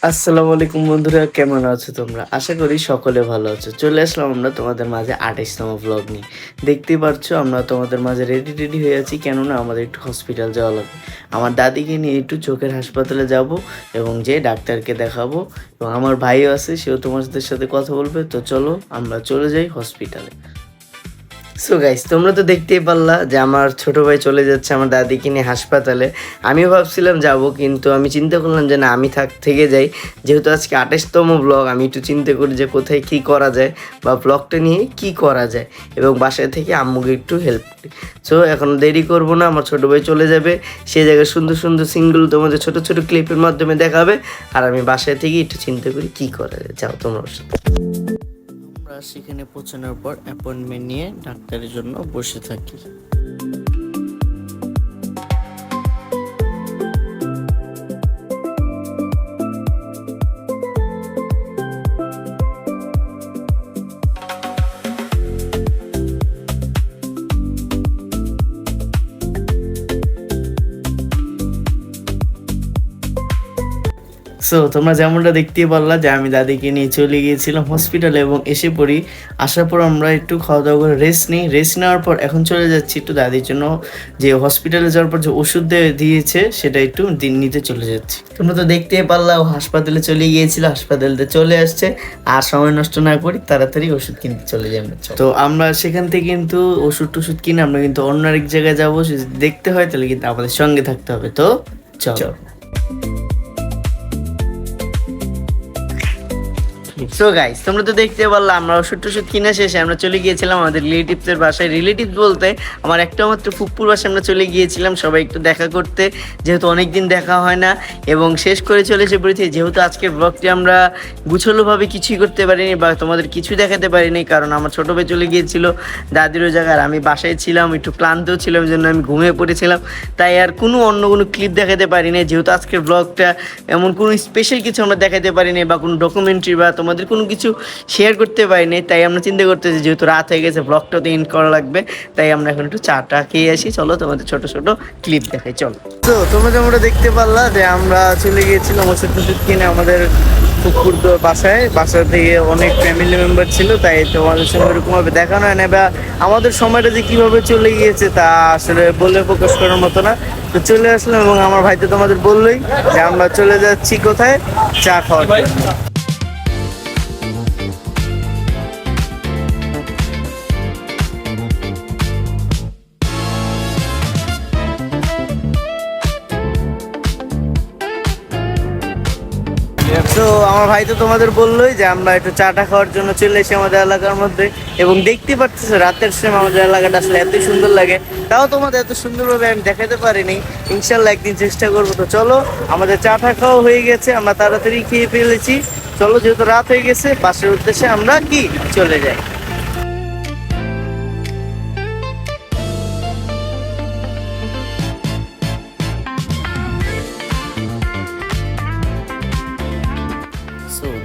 আসসালামু আলাইকুম বন্ধুরা, কেমন আছো তোমরা? আশা করি সকলে ভালো আছো। চলে আসলাম আমরা তোমাদের মাঝে ২৮তম ব্লগ নিয়ে। দেখতেই পারছো আমরা তোমাদের মাঝে রেডি হয়ে আছি, কেননা আমাদের একটু হসপিটাল যাওয়া লাগবে। আমার দাদিকে নিয়ে একটু চোখের হাসপাতালে যাব এবং যেয়ে ডাক্তারকে দেখাবো, এবং আমার ভাইও আছে, সেও তোমাদের সাথে কথা বলবে। তো চলো আমরা চলে যাই হসপিটালে। সো গাইস, তোমরা তো দেখতেই পারলা যে আমার ছোট ভাই চলে যাচ্ছে আমার দাদিকে নিয়ে হাসপাতালে। আমিও ভাবছিলাম যাব, কিন্তু আমি চিন্তা করলাম যে না, আমি থেকে যাই। যেহেতু আজকে ২৮তম ব্লগ, আমি একটু চিন্তা করি যে কোথায় কী করা যায় বা ব্লগটা নিয়ে কি করা যায়, এবং বাসায় থেকে আম্মুকে একটু হেল্প করি। সো এখন দেরি করব না, আমার ছোটো ভাই চলে যাবে, সেই জায়গায় সুন্দর সুন্দর সিনগুলো তোমাদের ছোটো ছোটো ক্লিপের মাধ্যমে দেখাবে, আর আমি বাসায় থেকে একটু চিন্তা করি কি করা যায়। যাও তোমরা সাথে। আমরা সেখানে পৌঁছানোর পর অ্যাপয়েন্টমেন্ট নিয়ে ডাক্তারের জন্য বসে থাকি। তোমরা যেমনটা দেখতেই পারলা যে আমি দাদিকে নিয়ে চলে গিয়েছিলাম হসপিটালে, এবং এসে পড়ি। আসার পর আমরা একটু খাওয়া দাওয়া করে রেস্ট নিই। রেস্ট নেওয়ার পর এখন চলে যাচ্ছি একটু দাদির জন্য, যে হসপিটালে যাওয়ার পর যে ওষুধ দিয়েছে সেটা একটু নিতে চলে যাচ্ছি। তোমরা তো দেখতেই পারলা, ও হাসপাতালে চলে গিয়েছিল, হাসপাতালতে চলে আসছে। আর সময় নষ্ট না করি, তাড়াতাড়ি ওষুধ কিনতে চলে যাবে। তো আমরা সেখান থেকে কিন্তু ওষুধ টষুধ কিনে আমরা কিন্তু অন্য আরেক জায়গায় যাবো। যদি দেখতে হয় তাহলে কিন্তু আমাদের সঙ্গে থাকতে হবে। তো চলো। সো গাইস, তোমরা তো দেখতে পারলাম আমরা ওষুধ টষুধ কিনে শেষে আমরা চলে গিয়েছিলাম আমাদের রিলেটিভসের বাসায়। রিলেটিভ বলতে আমার একটা মাত্র ফুপ্পুর বাসায় আমরা চলে গিয়েছিলাম সবাই একটু দেখা করতে, যেহেতু অনেকদিন দেখা হয় না। এবং শেষ করে চলে এসে পড়েছি, যেহেতু আজকের ব্লগটি আমরা গুছলোভাবে কিছুই করতে পারিনি বা তোমাদের কিছু দেখাতে পারিনি, কারণ আমার ছোটো ভাই চলে গিয়েছিল দাদিরও জায়গায়, আমি বাসায় ছিলাম, একটু ক্লান্তও ছিলাম, এই জন্য আমি ঘুমিয়ে পড়েছিলাম। তাই আর অন্য কোনো ক্লিপ দেখাতে পারিনি। যেহেতু আজকের ব্লগটা এমন কোনো স্পেশাল কিছু আমরা দেখাতে পারিনি বা কোনো ডকুমেন্টারি বা তোমাদের কোনো কিছু শেয়ার করতে পারিনি, তাই আমরা চিন্তা করতেছি যেহেতু রাত হয়ে গেছে ব্লগটা তো এন্ড করা লাগবে, তাই আমরা এখন একটু চাটা খেয়ে আসি। চলো তোমাদের ছোট ছোট ক্লিপ দেখাই, চলো। তো তোমরা যেমন দেখতে পারলা যে আমরা চলে গিয়েছিলাম ওষুধ টষুধ কিনে আমাদের পুকুর বাসা থেকে অনেক ফ্যামিলি মেম্বার ছিল, তাই তোমাদের সঙ্গে ওরকমভাবে দেখানো হয় না, বা আমাদের সময়টা যে কীভাবে চলে গিয়েছে তা আসলে বলে প্রকাশ করার মতো না। তো চলে আসলাম, এবং আমার ভাই তো তোমাদের বললোই যে আমরা চলে যাচ্ছি কোথায়, চা খাওয়ার। তো আমার ভাই তো তোমাদের বললোই যে আমরা একটু চাটা খাওয়ার জন্য চলে এসে আমাদের এলাকার মধ্যে, এবং দেখতে পাচ্ছি রাতের সময় আমাদের এলাকাটা আসলে এত সুন্দর লাগে। তাও তোমাদের এত সুন্দরভাবে আমি দেখাতে পারিনি, ইনশাল্লাহ একদিন চেষ্টা করবো। তো চলো, আমাদের চাটা খাওয়া হয়ে গেছে, আমরা তাড়াতাড়ি খেয়ে ফেলেছি। চলো, যেহেতু রাত হয়ে গেছে, বাসের উদ্দেশ্যে আমরা চলে যাই।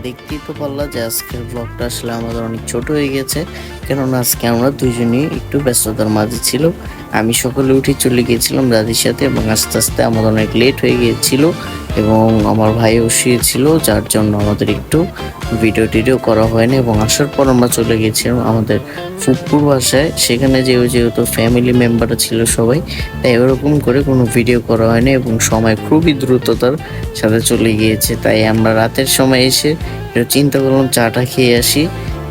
দেখতেই তো পারলা যে আজকের ব্লগটা আসলে আমাদের অনেক ছোট হয়ে গেছে, কেননা আজকে আমরা দুইজনই একটু ব্যস্ততার মাঝে ছিল। আমি সকালে উঠে চলে গিয়েছিলাম দাদির সাথে, এবং আস্তে আস্তে আমাদের অনেক লেট হয়ে গিয়েছিল, এবং আমার ভাইও শুয়েছিল, যার জন্য আমাদের একটু ভিডিও করা হয়নি। এবং আসার পর আমরা চলে গিয়েছিলাম আমাদের ফুপুর বাসায়, সেখানে যেহেতু ফ্যামিলি মেম্বার ছিল সবাই, তাই ওরকম করে কোনো ভিডিও করা হয়নি, এবং সময় খুবই দ্রুততার সাথে চলে গিয়েছে। তাই আমরা রাতের সময় এসে চিন্তা করলাম চাটা খেয়ে আসি,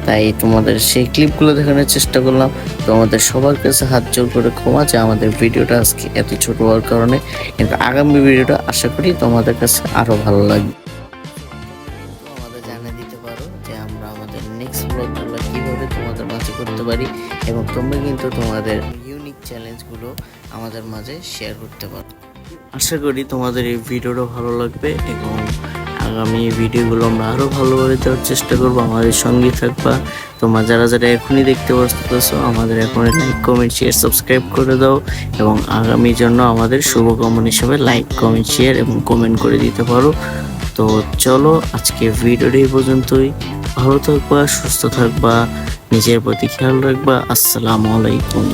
তাই তোমাদের সেই ক্লিপগুলো দেখানোর চেষ্টা করলাম। তো আমাদের সবার কাছে হাত জোর করে ক্ষমা যে আমাদের ভিডিওটা আজকে এত ছোট হওয়ার কারণে, কিন্তু আগামী ভিডিওটা আশা করি তোমাদের কাছে আরও ভালো লাগবে। আমাদের জানিয়ে দিতে পারো যে আমরা আমাদের নেক্সট ব্লগগুলো কীভাবে তোমাদের মাঝে করতে পারি, এবং তোমরা কিন্তু তোমাদের ইউনিক চ্যালেঞ্জগুলো আমাদের মাঝে শেয়ার করতে পারো। আশা করি তোমাদের এই ভিডিওটা ভালো লাগবে, এবং আগামী ভিডিওগুলো আমরা আরও ভালোভাবে দেওয়ার চেষ্টা করবো। আমাদের সঙ্গে থাকবা। তোমরা যারা এখনই দেখতে পারতেছো, আমাদের এখন লাইক কমেন্ট শেয়ার সাবস্ক্রাইব করে দাও, এবং আগামীর জন্য আমাদের শুভকামনা হিসেবে লাইক কমেন্ট শেয়ার এবং কমেন্ট করে দিতে পারো। তো চলো, আজকে ভিডিওটা এই পর্যন্তই। ভালো থাকবা, সুস্থ থাকবা, নিজের প্রতি খেয়াল রাখবা। আসসালামু আলাইকুম।